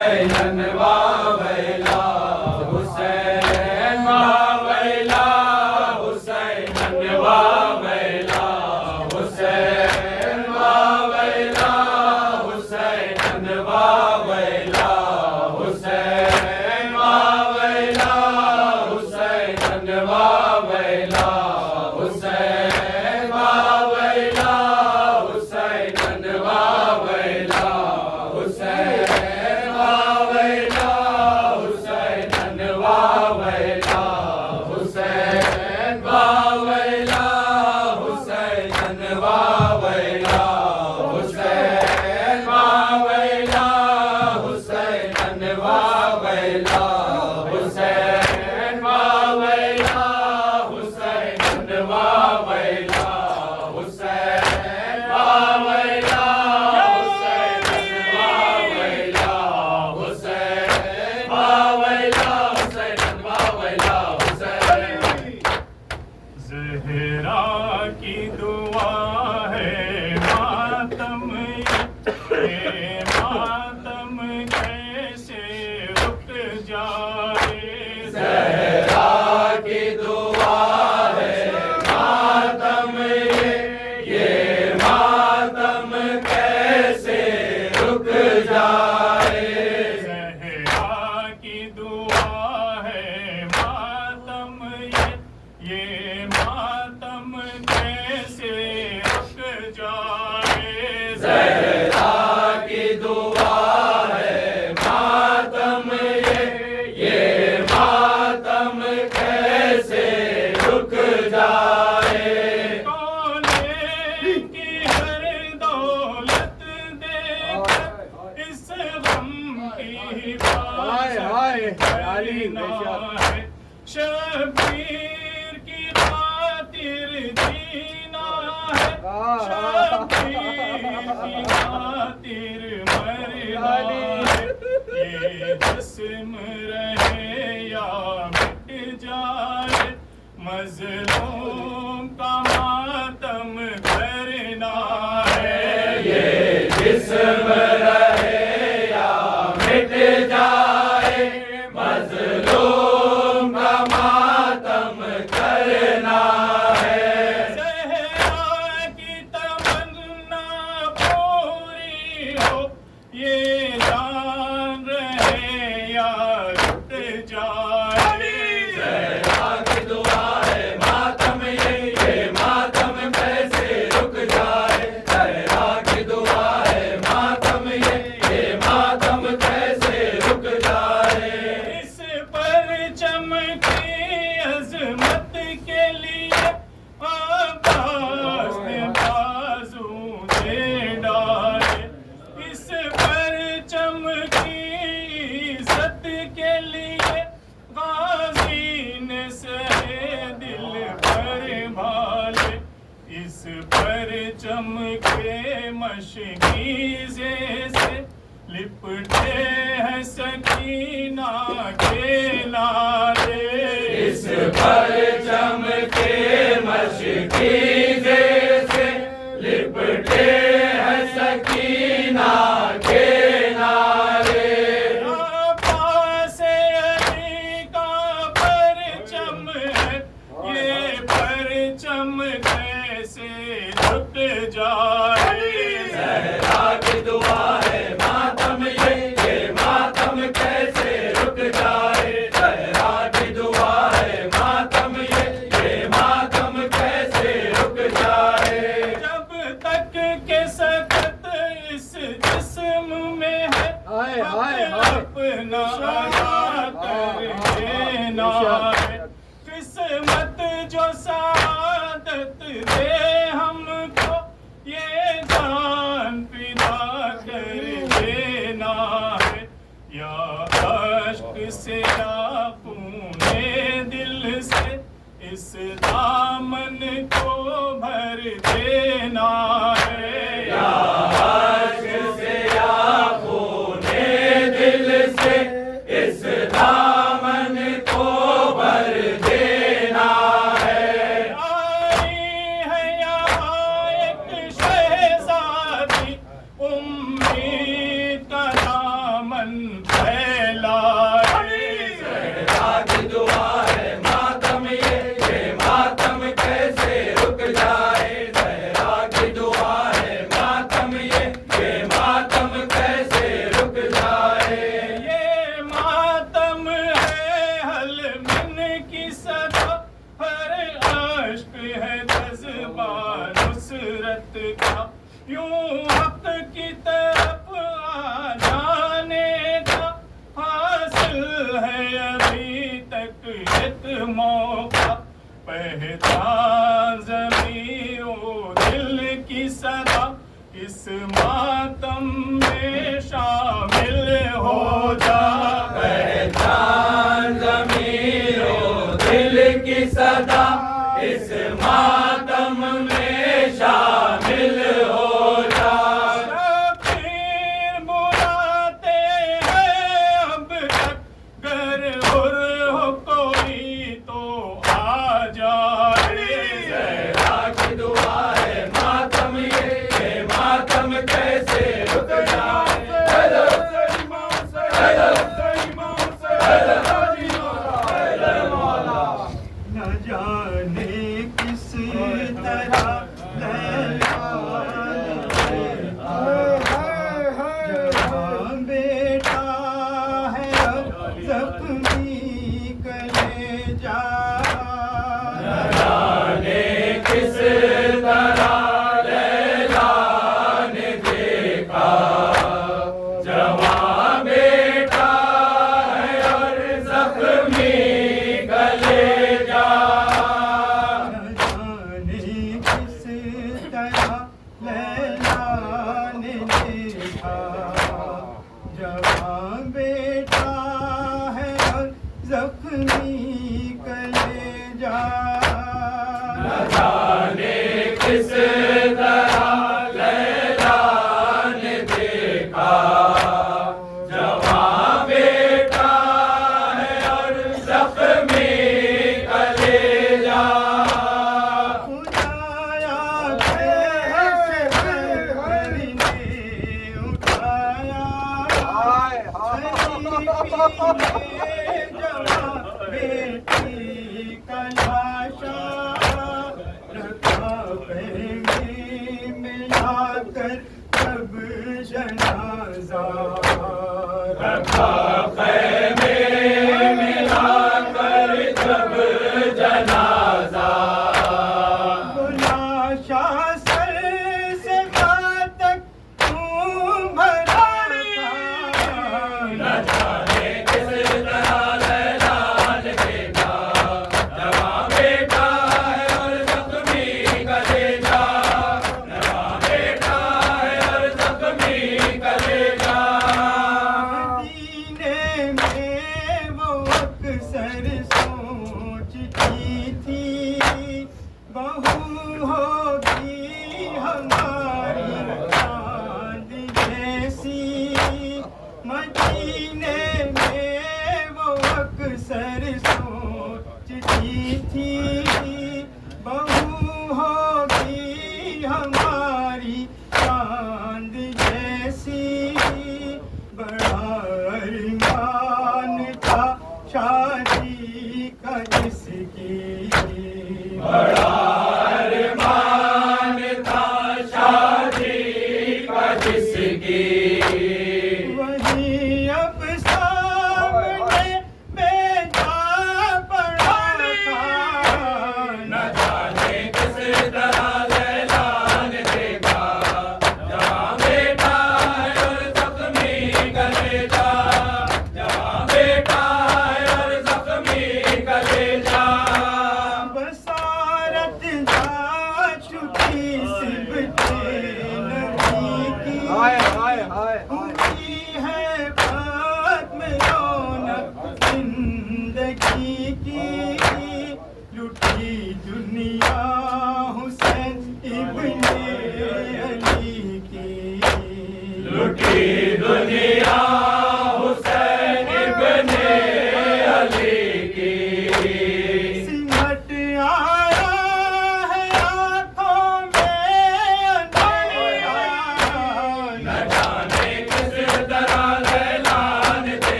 हुसैन वावैला हुसैन वावैला हुसैन वावैला हुसैन वावैला हुसैन वावैला हुसैन वावैला हुसैन वावैला हुसैन वावैला हुसैन वावैला ज़हरा की दुआ है मातम ये मातम कैसे रुक जाए। ज़हरा की दुआ है मातम ये मातम कैसे रुक जाए। ज़हरा की दुआ है मातम ये मातम कैसे रुक जाए। ज़हरा की दुआ है मातम ये मातम कैसे रुक जाए। कोने की हर दौलत देकर इस गम की बात करना है। शबीर की खातिर जीना है, शबीर की खातिर मरना है। ये जिस्म रहे या मिट जाए, मज़लूम का मातम करना है। ये जिस्म रहे या मिट जाए, मज़लूम का मातम करना है। ज़हरा की तमन्ना पूरी हो, ये जान रहे या रुक जाए। ज़हरा की दुआ है मातम ये मातम कैसे रुक जाए। ज़हरा की दुआ है मातम ये मातम कैसे रुक जाए। इस परचम की अज़मत के लिए अब्बास ने बाजू दे डाले। इस परचम की इज़्ज़त के लिए गाज़ी ने सहे दिल पर भाले। इस परचम के मशकीज़े से लिपटे हैं सकीना के नारे। इस परचम के मशकीज़े से लिपटे हैं सकीना के नारे। अब्बास अली का परचम है, ये परचम कैसे रुक जाए। ज़हरा की दुआ है मातम ये मातम कैसे रुक जाए। ज़हरा की दुआ है मातम ये मातम कैसे रुक जाए। जब तक के सकत इस जिस्म में है, अपना अदा कर देना है। किस्मत जो सादत दे हमको, ये जान फिदा कर देना है। या अश्क से या खूने दिल से इस दामन को भर देना है। या अश्क से या खूने दिल से इस दामन को भर देना है। आई है यहाँ एक शहज़ादी, उम्मीद का दामन फैलाए। सहरा की दुआ है मातम ये मातम कैसे रुक जाए। सहरा की दुआ है मातम ये मातम कैसे रुक जाए। ये मातम है हलमिन की सदा, हर अश्क है जज्बा नुसरत का। यूं हक की तरफ आ जाने का हासिल है अभी तक एक मौका। पहचान ज़मीरों दिल की सदा, इस मातम में शामिल हो जा। पहचान ज़मीरों दिल की सदा, इस मातम में शामिल हो जा। शबीर बुलाते हैं अब तक, गर हुर हो कोई तो आ जाए। सहरा की दुआ है मातम ये मातम कैसे रुक जाए। न जाने किस तरह जहाँ बेटा है अब जख्मी कलेजा। जाने किस तरह लैला ने देखा, जवां बेटा है और जख्मी कलेजा। न जाने किस तरह लैला ने देखा, जवां बेटा है और जख्मी कलेजा। जाने किस तरह लैला ने देखा, जवां बेटा है और जख्मी कलेजा। उठाया कैसे करने उठाया, जवां बेटी का लाशा रखा में मिलाकर तब जनाजा। रखा ख़ैमे मिलाकर जब जनाजा। लाशा सर से तक तूं भरा न जाने किस तरह लैला ने देखा, जवां बेटा है और जख्मी कलेजा। जवां बेटा है और जख्मी कलेजा। मदीने में वो अक्सर सोचती थी, बहू होगी हमारी चांद जैसी। मदीने में वो अक्सर सोचती थी, बहू होगी हमारी चांद जैसी। बड़ा अरमान था शादी का जिसकी, बड़ा अरमान था शादी का जिसकी। वही अब सामने बेटा पड़ा था।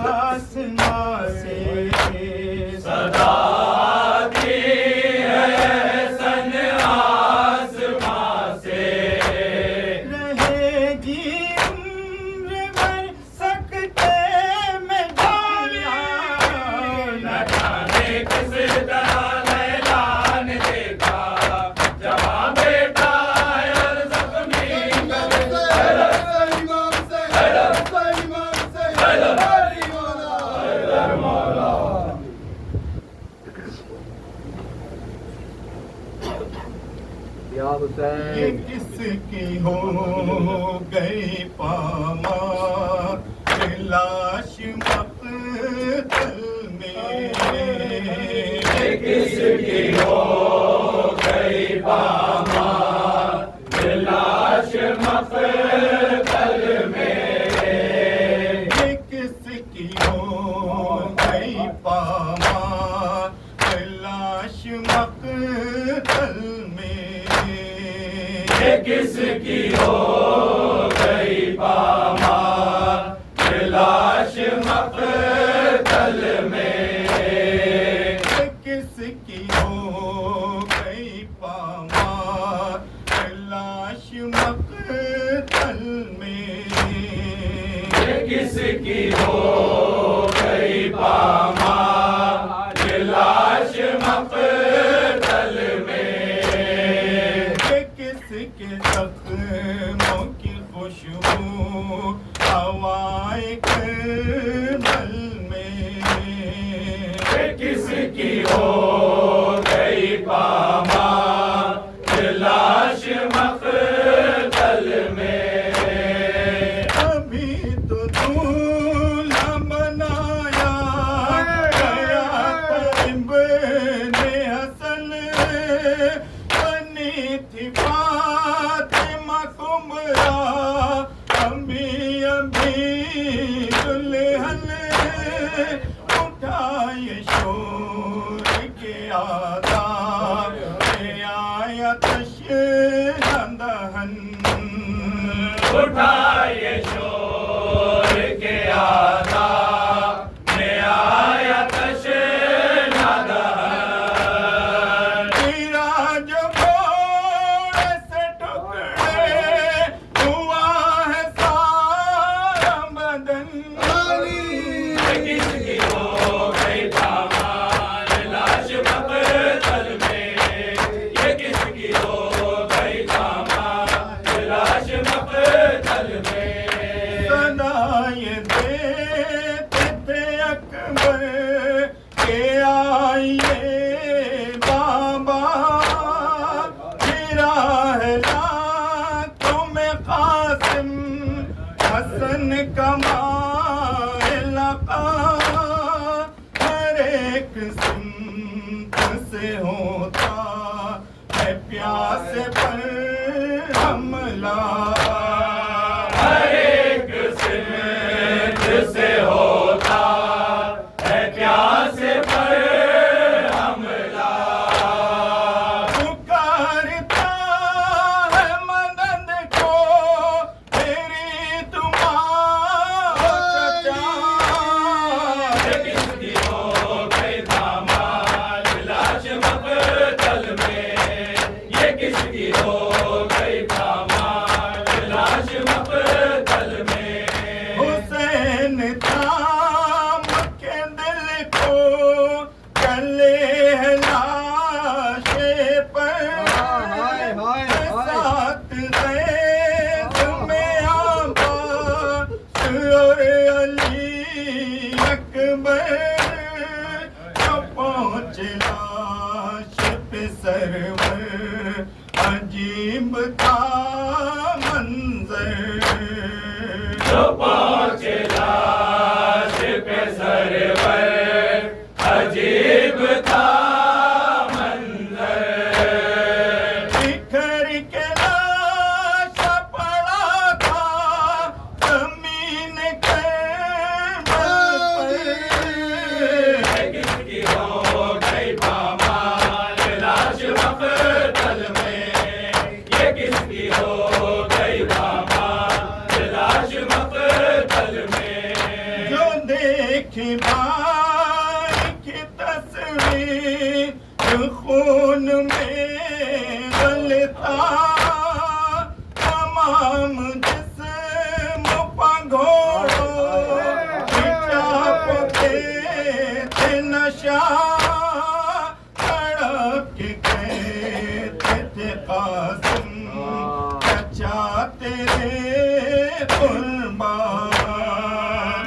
आसमां से सदा आती है सन आसमां से रहेगी उम्र भर सकते में जाना न जाने किस तरह लैला ने देखा जवां बेटा है और जख्मी ये किसकी हो गई पामा लाश मक़तल में किसकी हो गई पामा लाश मक़तल में ये किसकी हो गई पामा लाश मक़तल में किसकी हो गई पामा लाश मक़तल में किसकी हो गई पामा लाश मक़तल में किसकी हो गई पामा लाश मक़तल में किसके ज़ख्मों की खुशबू हवाए करबल में किसकी हो गई पामा लाश मक़तल में अभी तो दूल्हा बनाया गया इब्ने हसन बनी थी फातिमा कुबरा अभी दुल्हन उठाए शोर के आदाब आया तशहन उठाए शोर के आदा में आया तशनादहन तेरा जो घोड़े से टुकड़े हुआ है सारा बदन किसकी हो गई पामा लाश मक़तल में ये किसकी हो गई पामा लाश मक़तल में सदाए देते थे अकबर के आइए बाबा गिरा है रातों में कासिम हसन का मालका हर एक सिमत से होता है प्यास पर हमला हर एक सिमत से होता है प्यास पर हमला पुकारता है मदद को तेरी तुम्हारा चचा किसकी हो गई पामा लाश मक़तल में ये किसकी हो गई पामा लाश मक़तल में हुसैन थाम के दिल को गले है लाशे पर साथ ज़ैद में आबाद और अली अकबर जो पहुँचे लाश पे सरवर अजीब था मंजर जो पहुँचे लाश पे सरवर अजीब था मंजर बिखर के लाश पड़ा था जमीन करबल पर किसकी हो गई पामा लाश मक़तल में ये किसकी हो गई पामा लाश मक़तल में जो देख लिखी भाई की तस्वीर खून में गलता तमाम जिस्म पंघोड़ो चाप के थे नशा तड़प के थे कासिम चचा तेरे कुर्बान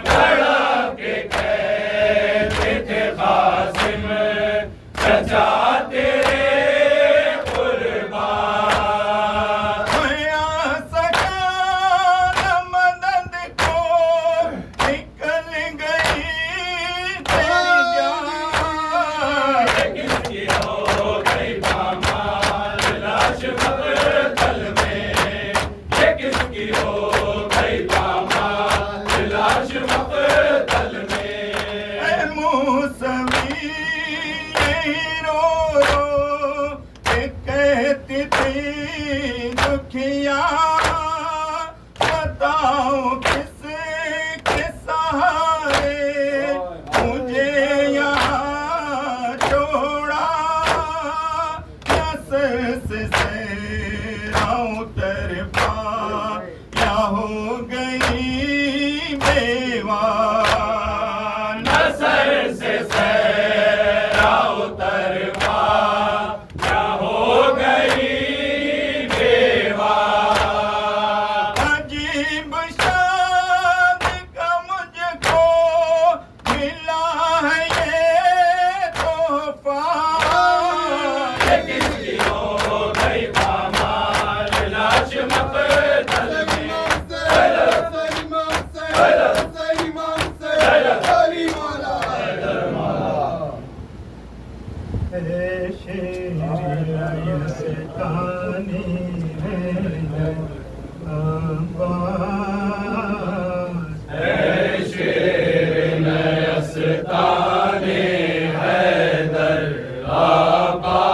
तड़प के कहते थे कासिम चचा तेरे कुर्बान। भया सका न मदद को निकल गई तेरी जान। किसकी हो गई पामाल लाश मकतल में, ये किसकी हो गई पामाल लाश मकतल में। ऐ मूसवी यही रो रो के कहती थी दुखिया बताओ किसके सहारे मुझे यहाँ छोड़ा नसर से उतर पा या हो गई बेवा नसर से सहरा उतर पा क्या हो गई बेवा। अजीब शाद का मुझको मिला है ये तोहफा। ये किसकी हो गई पामाल लाश मकतल में। शेर नयस्ताने हैदर आबाद। शेर नयस्ताने हैदर आबाद।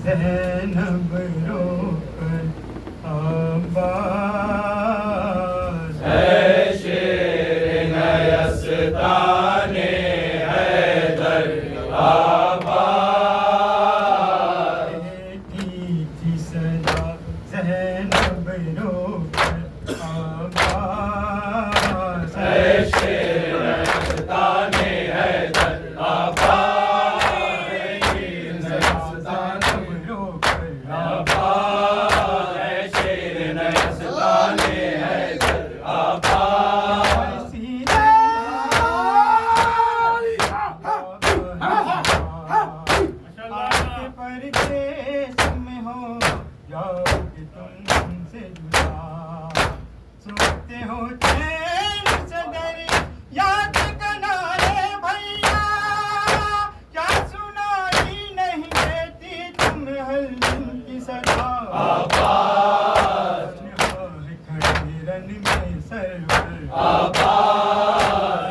ज़ैनब रोकर आबाद। शेर नयस्ताने हैदर आबाद। थी सदा ज़ैनब रोकर आबाद। शेर नयस्ताने हैदर आबाद। शेर नयस्ताने रोकर आबाद। शेर नयस्ताने हैदर आबाद। आपके परदेश में हो जाओगे तुमसे जुदा सोते हो चैन से दर याद किनारे भैया क्या सुनाई नहीं देती तुम्हें हर दिन की सदा। आबाद। खड़े रन में सरवर आबाद।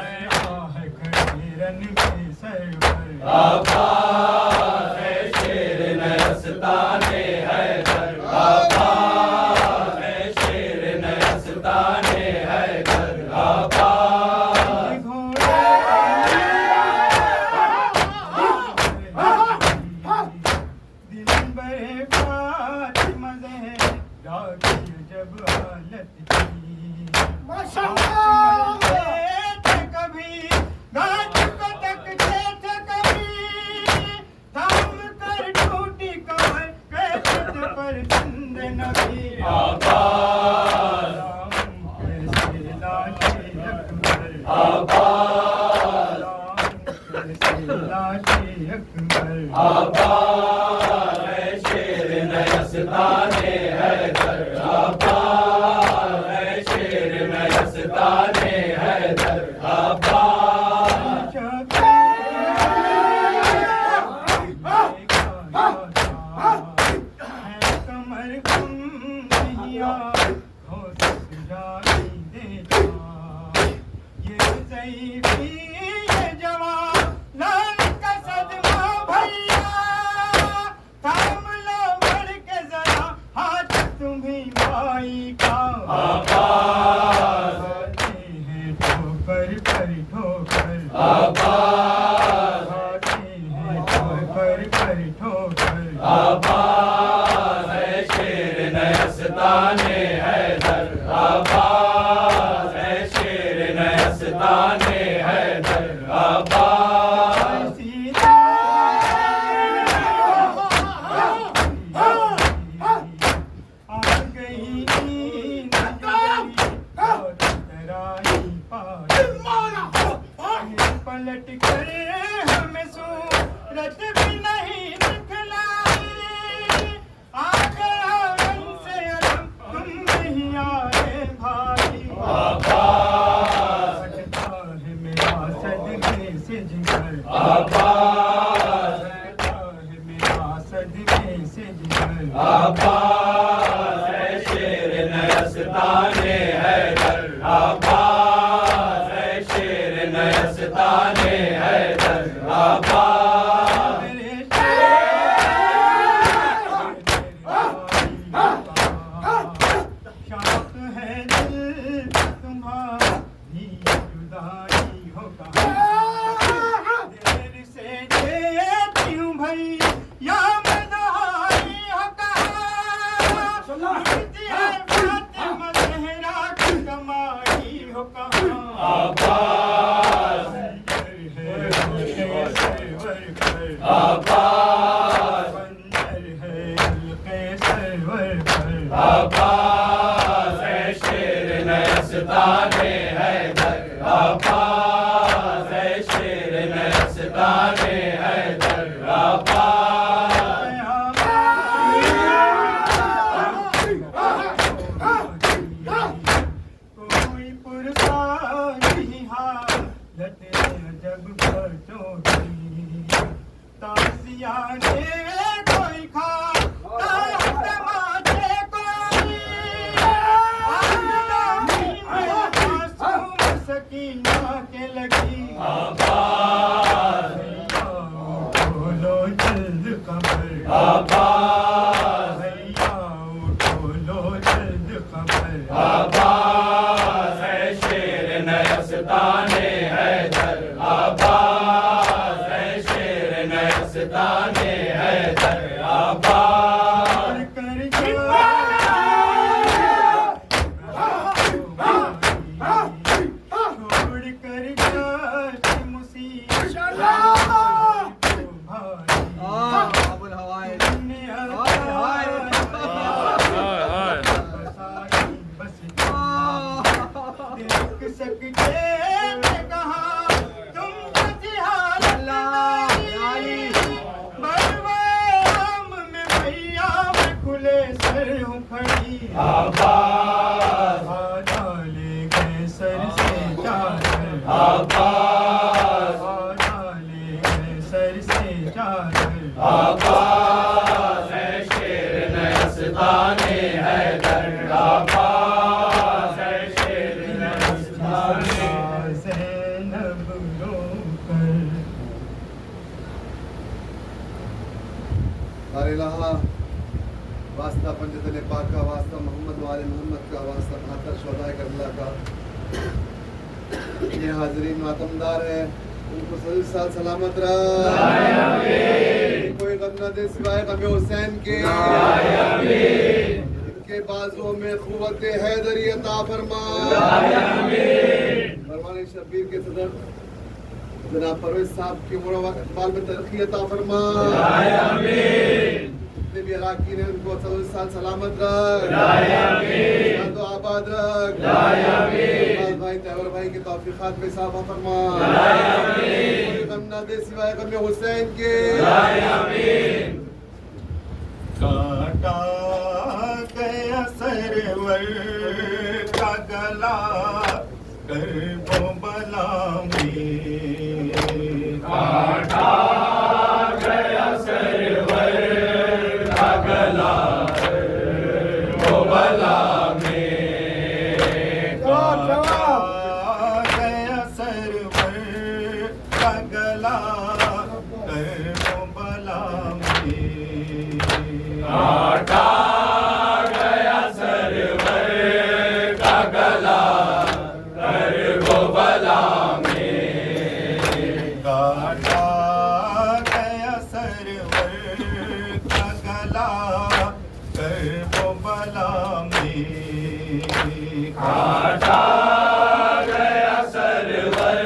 खड़े रन में सरवर आबाद। शेर नयस्ताने हैदर आबाद। शेर नयस्ताने हैदर आबाद। दिल बड़े फातिमा ज़हरा की जब हालत थी कभी गाज को तकते थे कभी थाम कर टूटी कमर कहते पर चंद नबी आबाद। कैसे लाशे अकबर आबाद। कैसे लाशे अकबर आबाद। शेर नयस्ताने हैदर आबाद। शेर नयस्ताने हैदर आबाद। कमर तुम मैया हो ससुराली देता ये ज़ईफ़ी ये जवां लाल का सदमा भैया थाम लो बढ़ के जरा हाथ तुम्हीं माई का आबाद आते हैं ठोकर पर ठोकर आबाद आते हैं ठोकर पर ठोकर आबाद है शेर नयस्ताने हैदर आबाद है शेर नयस्ताने हैदर आबाद सीता आ गई नींद तेरी और तराई पाई पलट कर हमें सूरत भी नहीं दिखलाई आ गया रंग से अलम तुम नहीं आए भाई आबाद फटता है मेरा सदमे से जिगर आबाद फटता है मेरा सदमे से जिगर आबाद है शेर नयस्ताने हैदर आबाद है शेर नयस्ताने हैदर आबाद मेरे शौक है दिल तुम्हारी जुदाई हो कहाँ देर से देती हूँ भाई या मैं नहाई हो कहाँ लुटती है फातिमा ज़हरा की कमाई हो कहाँ आबाद आबाद आबाद है शेर नयस्ताने हैदर आबाद है शेर नयस्ताने हैदर आबाद कोई पुरस्कार नहीं हालत जब बचों की तासियाने कोई खा तमाचे कोई मासूम सकीना के लगी आबाद बोलो जल्द कमर आबाद भैया बोलो जल्द कमर आबाद है शेर नयस्ताने हैदर आबाद है शेर नयस्ताने हैदर आबाद कर छोड़ कर जाती मुसीबत अबुल हवाए तुमने बस देख सकते मैं कहाँ तुम जैसी हालत नहीं बरवाम में भैया मैं खुले सर हूँ खड़ी आबाद डाले गए सर से चादर आबाद डाले गए सर से चादर आबाद है शेर नयस्ताने हैदर आबाद है शेर नयस्ताने ज़ैनब रोकर अरे लहा वास्ता पंजतन पाक का वास्ता मोहम्मद वाले मोहम्मद का वास्ता बहत्तर शोदाए करबला का ये हाजरीन मातमदार है उनको सभी साल सलामत रहा कोई गम न दे सिवाय गम हुसैन के इनके बाजुओं में कुव्वत हैदरी अता फरमा फरमाने शब्बीर के सदर जनाब परवेज साहब की उम्र व इकबाल में तरक्की अता फरमा जितने भी अराकीन हैं उनको सभी साल सलामत रख तो आबाद रख भाई तैवर भाई के तौफीकात में साफा फरमा कोई गम ना दे सिवाय गम हुसैन के काटा गया सरवर का गला करबो बला में काटा गया सरवर का गला में काटा गया सरवर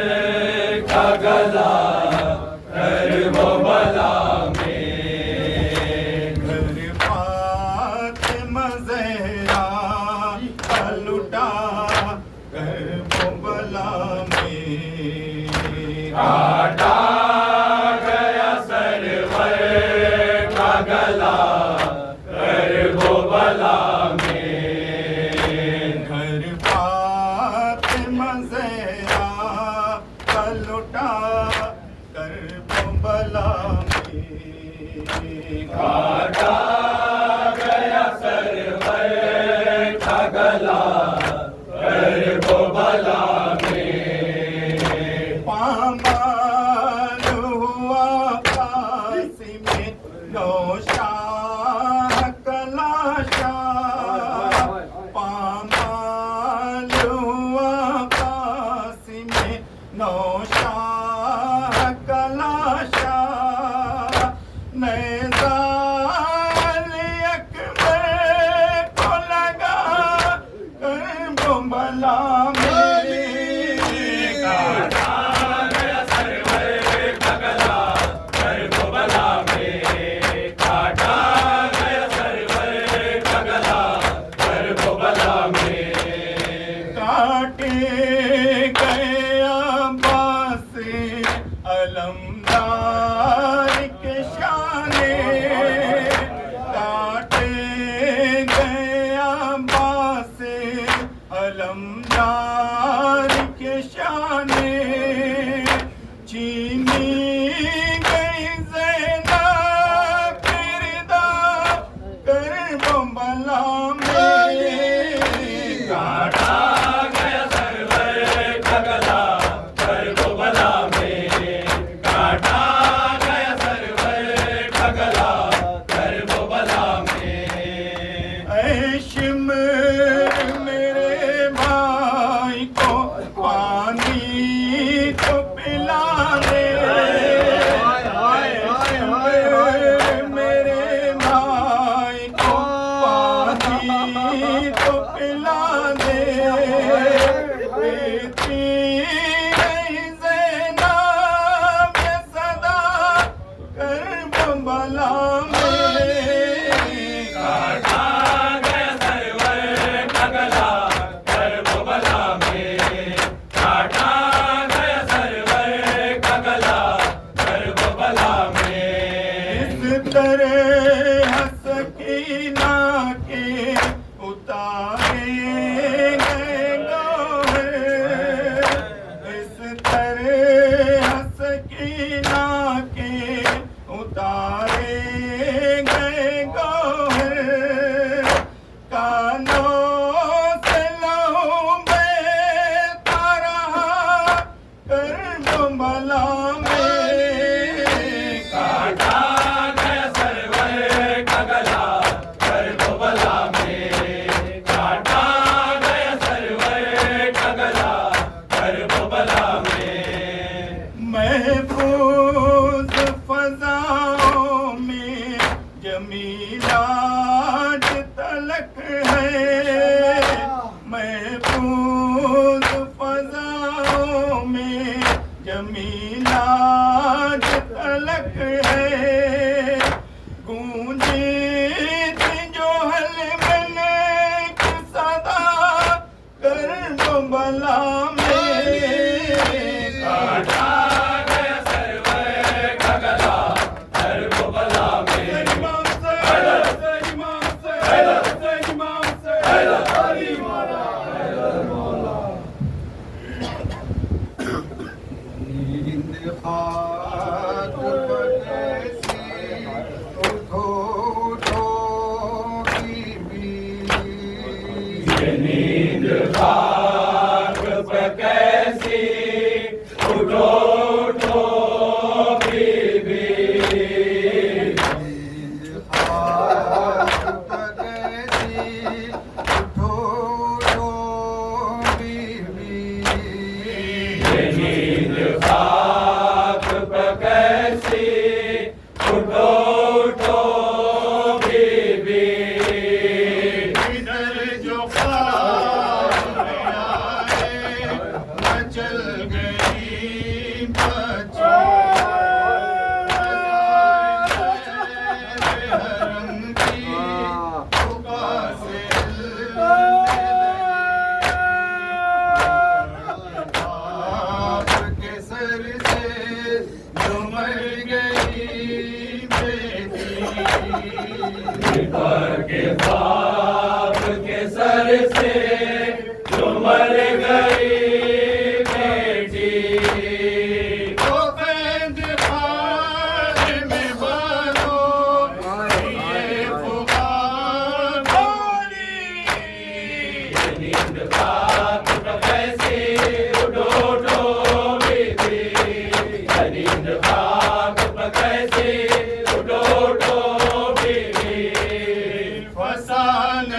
का गला वो बला में। घर फातिमा ज़हरा का लुटा कर वो बला में। काटा गया सरवर का गला वो बला में। घर फातिमा ज़हरा का लुटा कर वो बला में। काटा गया सरवर का गला वो बला में। पामाल हुआ कासिम नौशाह कलाशा। पामाल हुआ कासिम नौशाह कलाशा। नैज़ाल अकबर को लगा कर वो बला में। काटा गया सरवर का गला वो बला में। काटा गया सरवर का गला वो बला में। काटे गए अब्बास अलमदार के शाने। काटे गए अब्बास अलमदार के शाने। चीनी गई ज़ैनब फिरदा कर वो बला में। काटा गया सरवर का गला वो बला में। काटा गया सरवर का गला वो बला में। ऐशमर मेरे भाई को पानी तो पिला दे। ऐशमर मेरे भाई को पानी तो पिला दे। बेटी गई ज़ैनब ये सदा कर वो बला में। काटा गया सरवर का गला वो बला में। काटा गया सरवर का गला वो बला में। इस तरह सकीना के उतारे गए गौहर। इस तरह सकीना के उतारे गए गौहर। कानों से लहू बहता रहा कर वो बला में। काटा गया सरवर का गला वो बला में। काटा गया सरवर का गला वो बला में। महफूज फजाओं में जमीलाज तलक है। महफूज फजाओं में जमीलाज तलक है। गूंजी थी जो हलमन की सदा कर वो बला में। काटा गया सरवर का गला वो बला में। नींद खाक बरसी उठो उठो बीबी। ये नींद खाक पे कैसी उठो उठो बीबी। नींद खाक बरसी उठो उठो बीबी। ये नींद खाक पे कैसी उठो उठो बीबी। आपके सर से जो मर गई बेटी के बाप के सर से जो मर गई बेटी वो बैंड हाथ में बांधो ये पुकार बोली नींद खाक कैसे उठो उठो बेटी नींद खाक कैसे उठो उठो बेटी फसान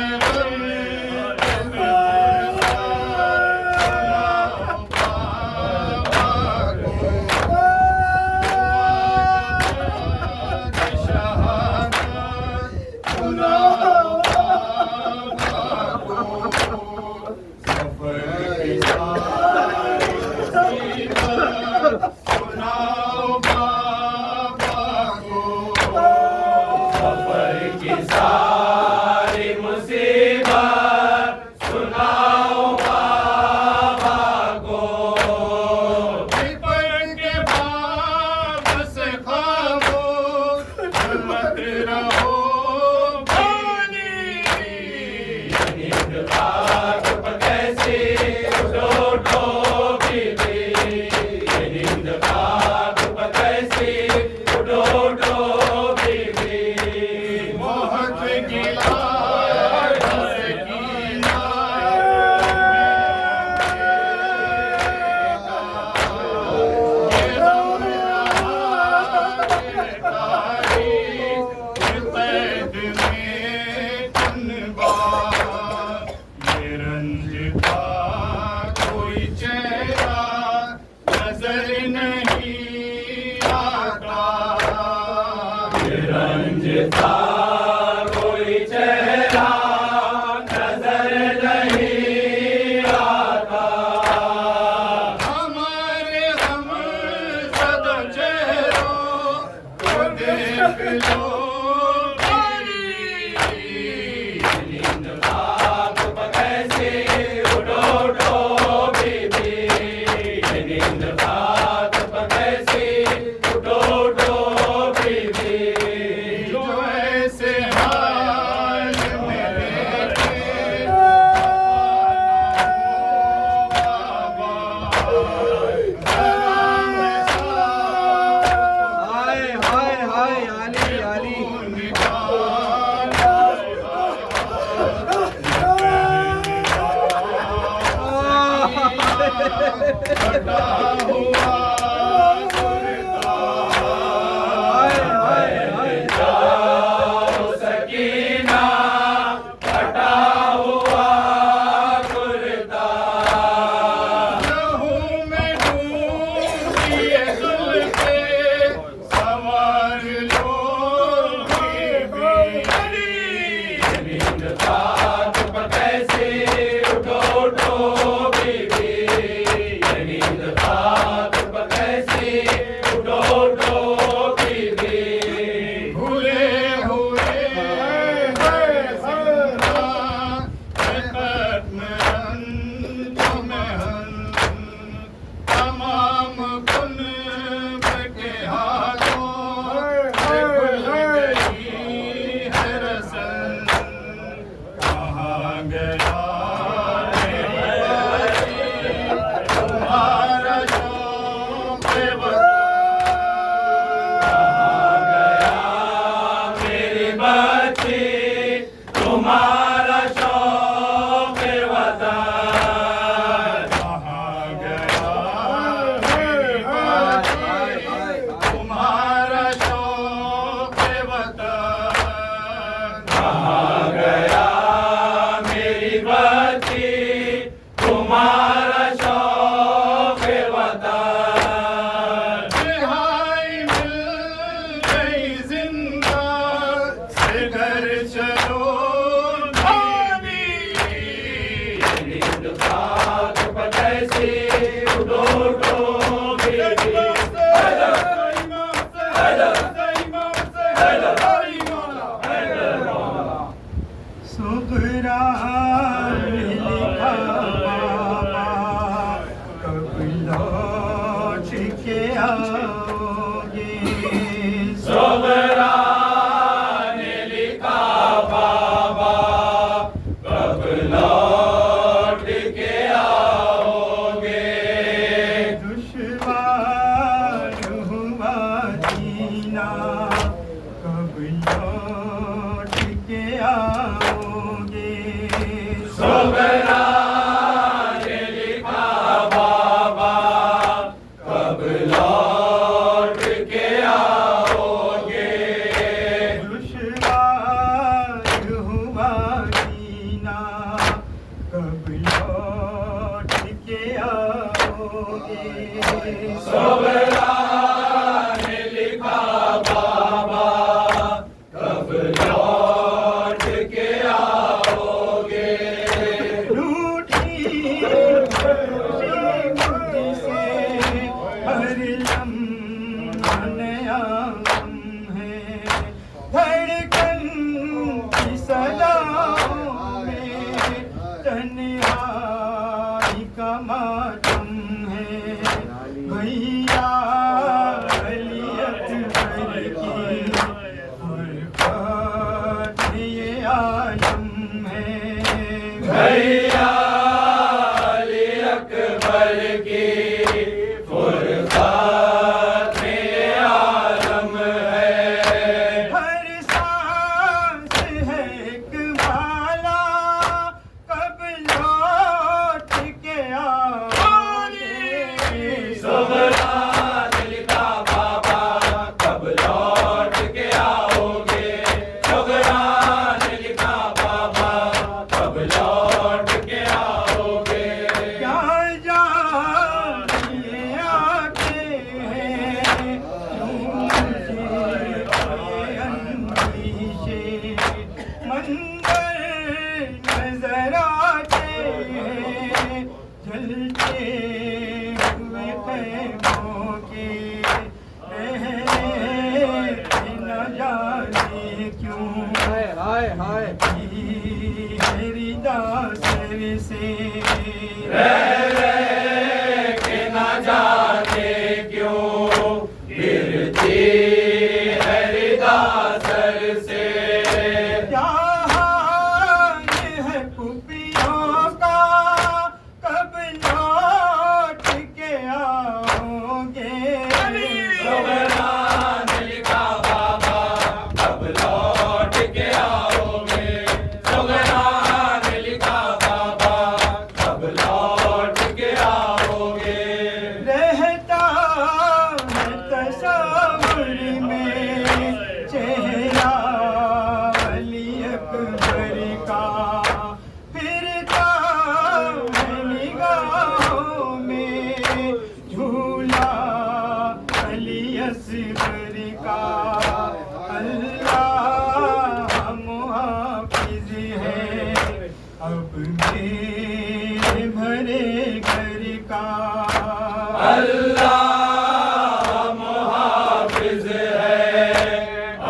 सफर की सारी मुसीबत सुनाओ बाबा को के बाप से खामोश मत रहो भानी नींद खाक कैसे उठो उठो बेटी नींद खाक कैसे उठो उठो बेटी मोहक गिला सकीना कोई चेहरा नजर नहीं आता रंजता कोई चेहरा नजर नहीं आता हमारे हम सद चेहरों को देख लो नींद खाक कैसे उठो उठो बेटी नींद खाक कैसे उठो उठो बेटी जो ऐसे हाल में बैठे हाय हाय हाय आली आली जाओ सकीना फटा हुआ कुर्ता में डूबिए जुल्फे सवार लो नींद खाक कैसे उठो उठो बेटी नींद खाक कैसे उठो उठो बेटी भूले हुए तमाम कुन के हाथों से खुल गई है रसन कहाँ गया तुम्हारा शौक़ मेरी बच्ची तुम्हारा शौक वतन कहाँ गया तुम्हारा शौक़ वतन कहाँ गया मेरी बच्ची सुगरान लिखा बाबा कब लौट के आओगे सोगरा ने लिखा बाबा कब लौट के आओगे दुश्वार हुआ जीना कब लौट के आओगे सोगरा ने लिखा बाबा कब लौट के आओगे दुश्वार हुआ जीना कब लौट के आओगे सोगरा ने लिखा बाबा कब लौट के आओगे रूठी मुझसे हर लम्हा नया गम है धड़कन की सदाओं में तन्हाई का मातम है भैया अली अकबर की फुरक़ात ये आलम है भैया अली अकबर की फुरक़ात ये आलम है हर सांस है एक माला कब लौट के आओगे सोगरा ने लिखा बाबा कब लौट के आओगे सोगरा ने लिखा बाबा कब लौट के आओगे क्या जानिए आते हैं मुझे ये अंदेशे मंदिर नजर आते हैं जलते हुए खैमों के पहले न जाने क्यों हाय हाय हाय मेरी दासर से के न जाने क्यों गिरती है रिदा सर से क्या हाल है कुपियों का कब लौट के आओगे सोगरा ने लिखा बाबा कब लौट के आओगे सोगरा ने लिखा बाबा कब लौट के आओगे रहता है तस्वीर में चेहरा अली अकबर का फिरता है निगाहों में झूला अली असगर का अल्लाह मुहाफिज है अब मेरे भरे घर का अल्लाह मुहाफिज है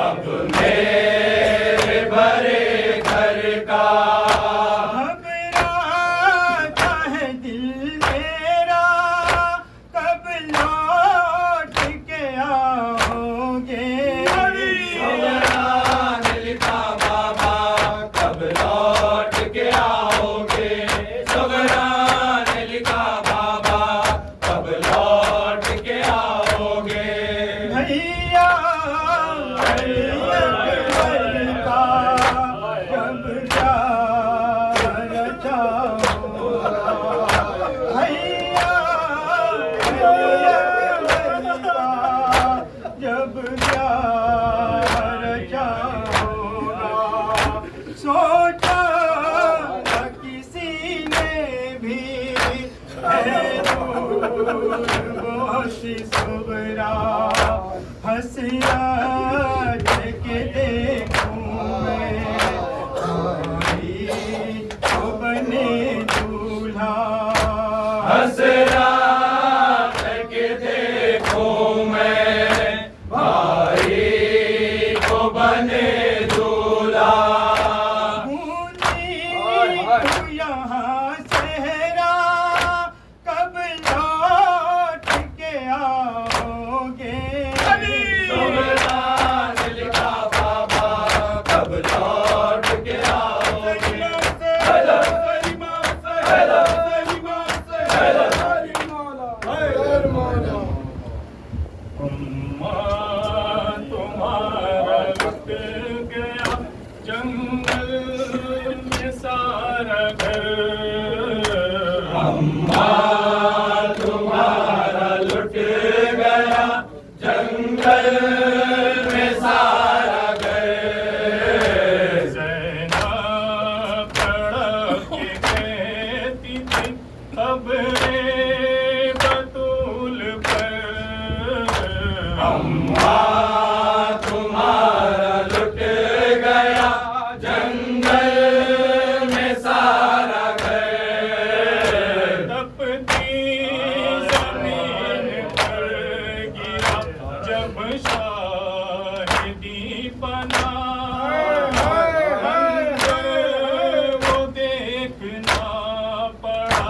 अब मेरे भरे घर का घबराता है दिल मेरा कब लौट के आओगे सोगरा ने लिखा बाबा कब लौट के आओगे सोगरा ने लिखा बाबा कब लौट के आओगे भैया अली अकबर का जब प्यार चाहोगा भैया अली अकबर का जब प्यार चाहोगा सोचा न किसी ने भी है दूर बहुत सुगरा हंसिया के देखूं मैं भाई को बने दूल्हा हसरा के देखो मैं भाई को बने दूल्हा गूंजी तू यहाँ सहरा कब लौट के आओगे सुल्तान लिखा बाबा कब लौट के आओगे हेलो हेलो अम्मा तुम्हारा लुट गया जंगल में सारा घर अम्मा तुम्हारा लुट गया जंगल में सारा घर ज़ैनब तड़प के कहती थी खबरे बतूल पर अम्मा तुम्हारा लुट गया जंगल में सारा घर तपती जमीन पर गिरा जब शाहिदी बना मंजर वो देखना पड़ा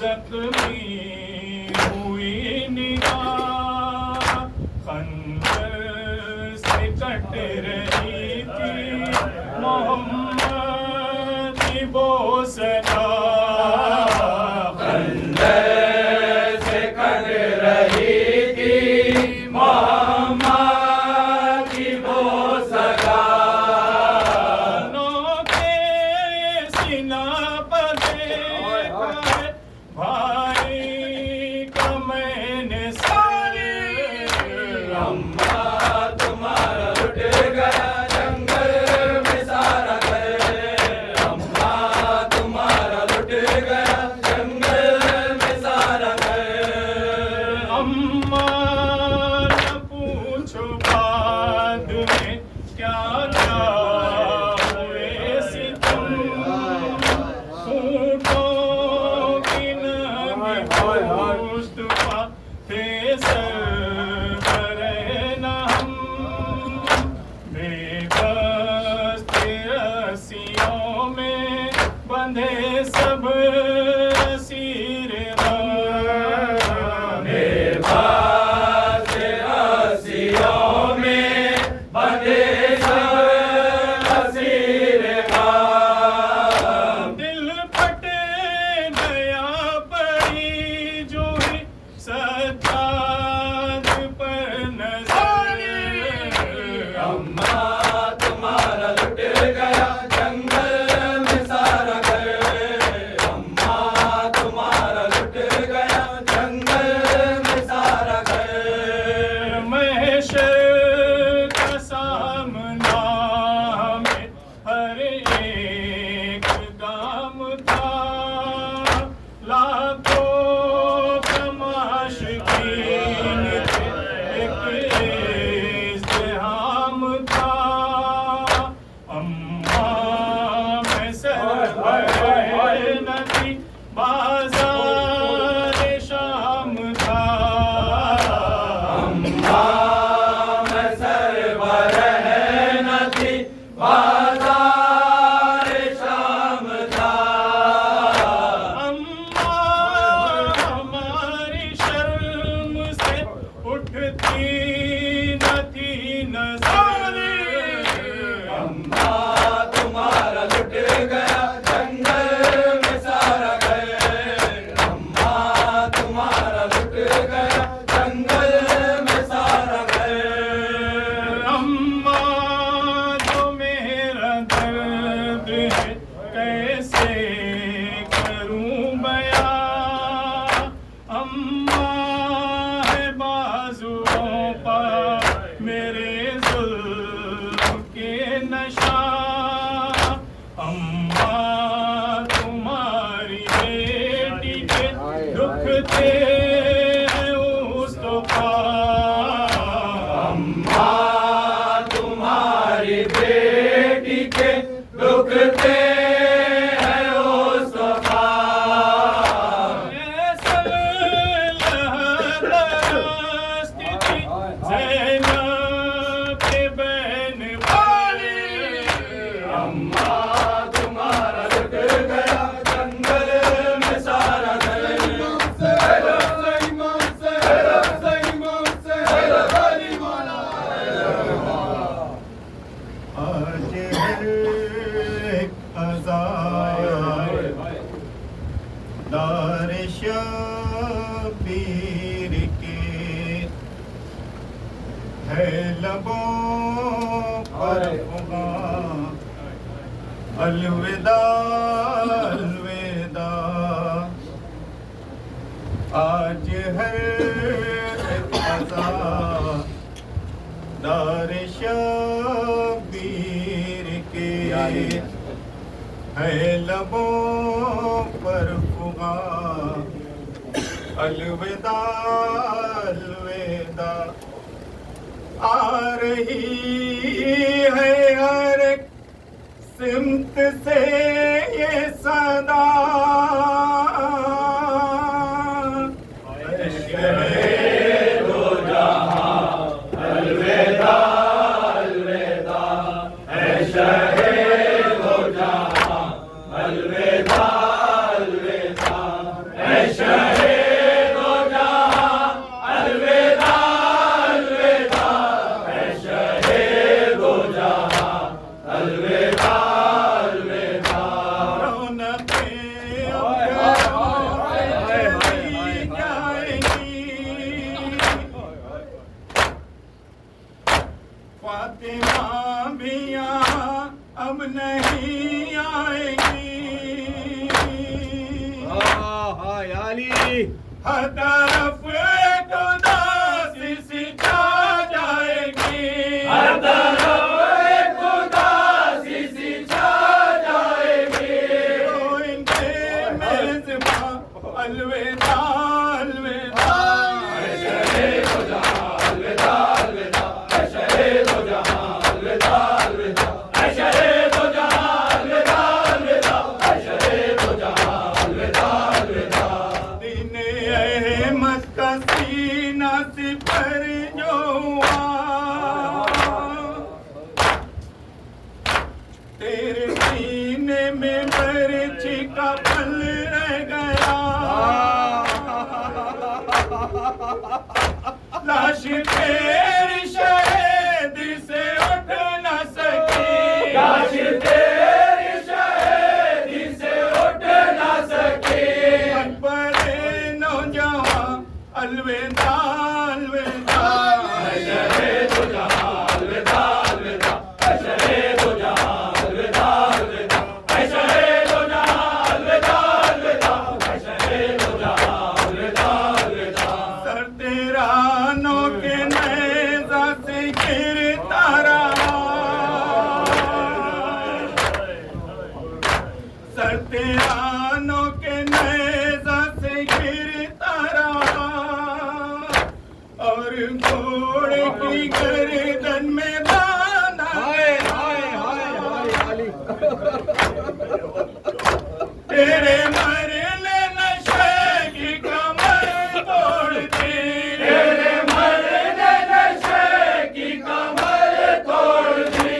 जख्मी हुई निगाह खंजर से कट रही थी मोहम्मद की बोसना खंजर से कट रही थी मोहम्मद की वो सगा नौके सीना पर देखकर भाई का मैंने सारी अम्मा तुम्हारा लुट गया जंगल में सारा घर अम्मा तुम्हारा लुट गया जंगल में सारा घर अम्मा न पूछो बाद में क्या क्या हुए सितम ऊँटों की नमी मुस्तफा थे सरवरे न हम बेबस थे रस्सियों में बंधे सब असीर बेबस रस्सियों में बंधे सब असीर ग़म दिल फट गया बड़ी जो ही सज्जाद पर नजर अम्मा तुम्हारा लुट गया जंगल में सारा घर अम्मा तुम्हारा लुट गया जंगल में सारा घर महशर का सामना हमें हर एक गाम था लाखों तमाशकीन थे एक इज़्तिहाम था अम्मा में सरवर नदी बाज़ार शाम था अम्मा मैं सरवर न थी बाजार शाम था अम्मा हमारी शर्म से उठती न थी नज़र अम्मा तुम्हारा लुट गया जंगल में सारा घर अम्मा तुम्हारा लुट गया जंगल में सारा घर अम्मा जो मेरा दर्द है कैसे करूं बयां अम्मा है बाजुओं पर मेरे जुल्म के नशा अम्मा तुम्हारी बेटी के दुख थे मुस्तफा अम्मा तुम्हारी बेटी के दुख थे हैं मुस्तफा ज़ैनब के बहन वाली अम्मा तुम्हारा लुट गया दार शबीर के है लबों पर खुमां, अलविदा अलविदा। आज हर क़ज़ा दार शबीर के है लबों पर खुमां, अलविदा अलविदा। आ रही है हर एक सिमत से ये सदा, अलविदा अलविदा है शहे दो जहां, अलविदा अलविदा है शहे दो जहां, अलविदा अलविदा है शहे दो जहां, अलविदा अलविदा। रौनकें अब चली जाएंगी, फातिमा भी यहाँ अब नहीं आएगी। हर तरफ एक उदासी सी छा जाएगी, हर तरफ एक उदासी सी छा जाएगी। तो इनके मेज़बान अलविदा अलविदा। शहे दो जहां, अलविदा अलविदा है शहे दो जहां, अलविदा अलविदा है शहे दो जहां, अलविदा अलविदा है शहे दो जहां, अलविदा अलविदा। दीने अहमद का सीना सिपर जो हुआ, तेरे सीने में बरछी का पल रह गया। लाश तेरी शहीद से उठ न सकी, लाश तेरी शहीदी से उठ न सकी। अकबर नौजवां अलविदा अलविदा। शहे दो जहां, अलविदा अलविदा है शहे दो जहां, अलविदा अलविदा है शहे दो जहां, अलविदा अलविदा है शहे दो जहां, अलविदा अलविदा। सर तेरा नौके नेज़ा से गिरता रहा, सर तेरा नौके नेज़ा से गिरता रहा, और घोड़े की गर्दन में बांधा तेरे मरने नशे की कमर तोड़ दी, तेरे मरने नशे की कमर तोड़ दी।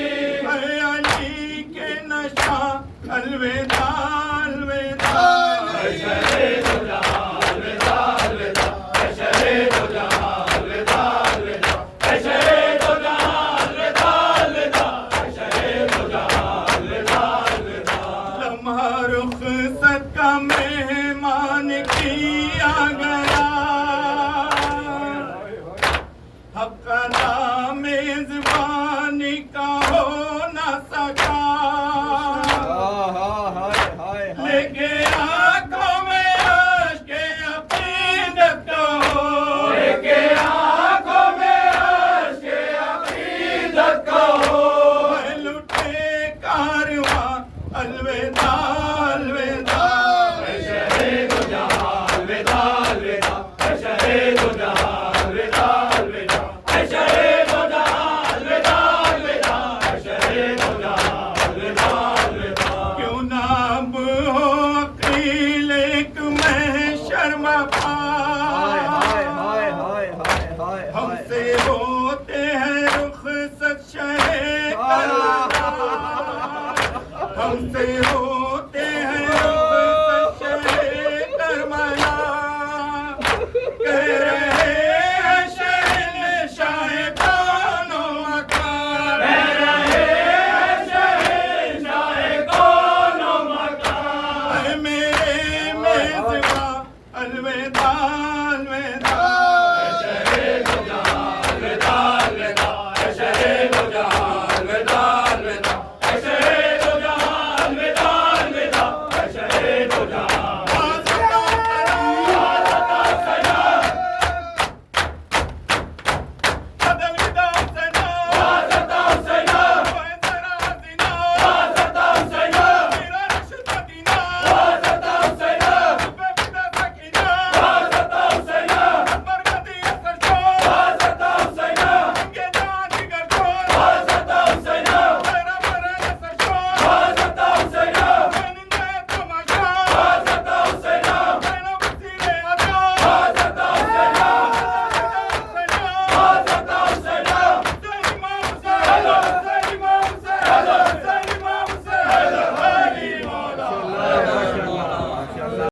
अली के नशा अलविदा अलविदा। शहे दो जहां, अलविदा अलविदा है शहे दो जहां, अलविदा अलविदा है शहे दो जहां, अलविदा अलविदा है शहे दो जहां, अलविदा अलविदा। लम्हा रुख़सत का मेहमान किया गया, हक़ मेज़बानी का हो न सका, लेके आंखों में अश्के अक़ीदत का हो, लेके आंखों में अश्के अक़ीदत का हो। लुटे कारवां अलविदा अलविदा। शहे दो जहां, अलविदा अलविदा है शहे दो जहां, अलविदा अलविदा है शहे दो जहां, अलविदा अलविदा है शहे दो जहां, अलविदा अलविदा। क्यों ना अब हो अलविदा अलविदा शहे दो जहां अलविदा अलविदा शहे दो जहां अलविदा अलविदा शहे दो जहां अलविदा अलविदा शहे दो जहां